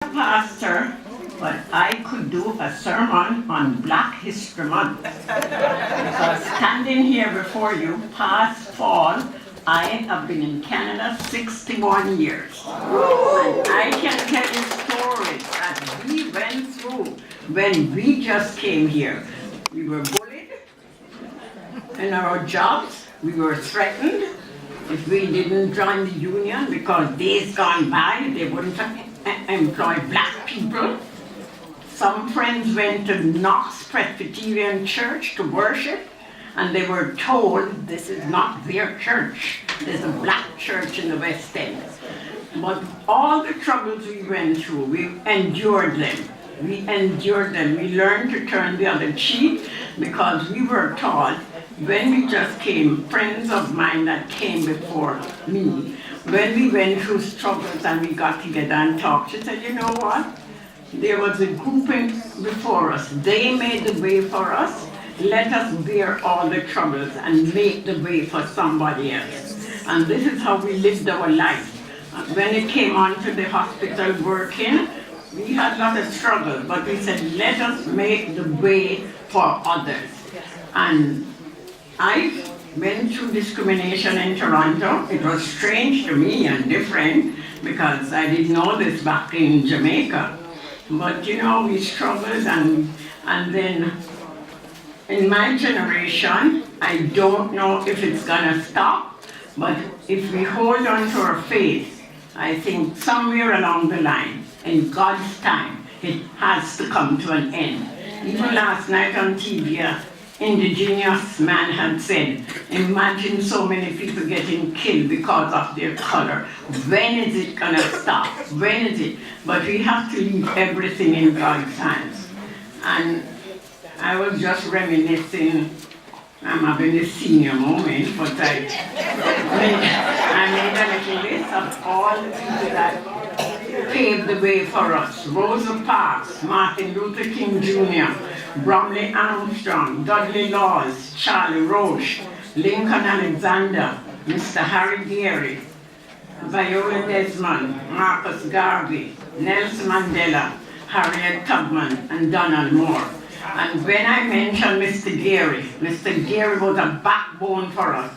a pastor, but I could do a sermon on Black History Month. Because standing here before you, past fall, I have been in Canada 61 years. And I can tell you stories that we went through when we just came here. We were bullied in our jobs, we were threatened. If we didn't join the union because days gone by, they wouldn't employ black people. Some friends went to Knox Presbyterian Church to worship, and they were told this is not their church. There's a black church in the West End. But all the troubles we went through, we endured them. We endured them. We learned to turn the other cheek because we were taught when we just came, friends of mine that came before me, when we went through struggles and we got together and talked, she said, you know what? There was a grouping before us. They made the way for us. Let us bear all the troubles and make the way for somebody else. And this is how we lived our life. When it came on to the hospital working, we had a lot of struggle, but we said, let us make the way for others. And I went through discrimination in Toronto. It was strange to me and different because I didn't know this back in Jamaica. But you know, we struggled and then in my generation, I don't know if it's gonna stop, but if we hold on to our faith, I think somewhere along the line, in God's time, it has to come to an end. Even last night on TV, indigenous man had said, imagine so many people getting killed because of their color. When is it gonna stop? When is it? But we have to leave everything in God's hands. And I was just reminiscing, I'm having a senior moment, but I made a little list of all the people that paved the way for us. Rosa Parks, Martin Luther King Jr., Bromley Armstrong, Dudley Laws, Charlie Roche, Lincoln Alexander, Mr. Harry Geary, Viola Desmond, Marcus Garvey, Nelson Mandela, Harriet Tubman, and Donald Moore. And when I mentioned Mr. Geary was a backbone for us.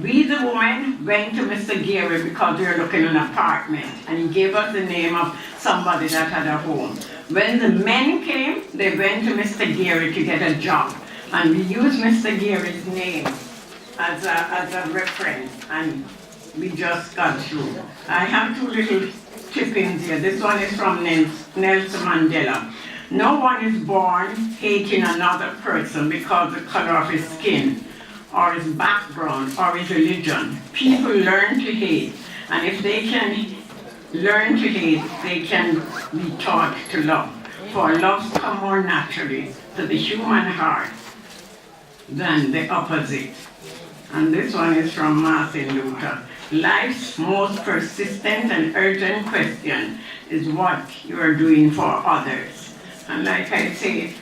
We, the women, went to Mr. Geary because we were looking at an apartment, and he gave us the name of somebody that had a home. When the men came, they went to Mr. Geary to get a job, and we used Mr. Geary's name as a reference, and we just got through. I have two little clippings here. This one is from Nelson Mandela. No one is born hating another person because of the color of his skin, or his background, or his religion. People learn to hate, and if they can learn to hate, they can be taught to love. For love comes more naturally to the human heart than the opposite. And this one is from Martin Luther. Life's most persistent and urgent question is what you are doing for others. And like I say,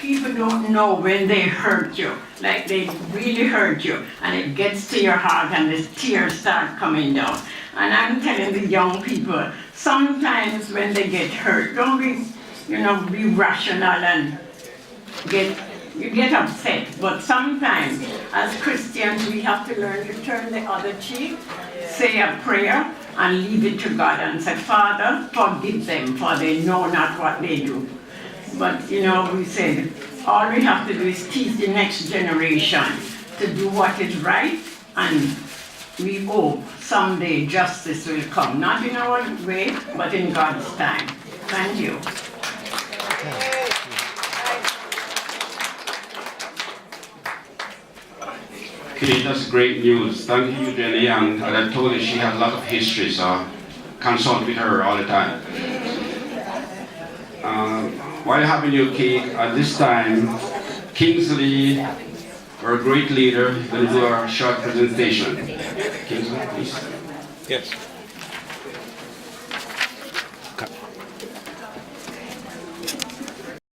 people don't know when they hurt you, like they really hurt you, and it gets to your heart and the tears start coming down. And I'm telling the young people, sometimes when they get hurt, don't be rational and you get upset. But sometimes, as Christians, we have to learn to turn the other cheek, say a prayer, and leave it to God and say, Father, forgive them, for they know not what they do. But we said, all we have to do is teach the next generation to do what is right, and we hope someday justice will come. Not in our way, but in God's time. Thank you. Okay, that's great news. Thank you, Eugenie. And I told her she has a lot of history, so I consult with her all the time. While having your cake, at this time, Kingsley, our great leader, will do our short presentation. Kingsley, please. Yes.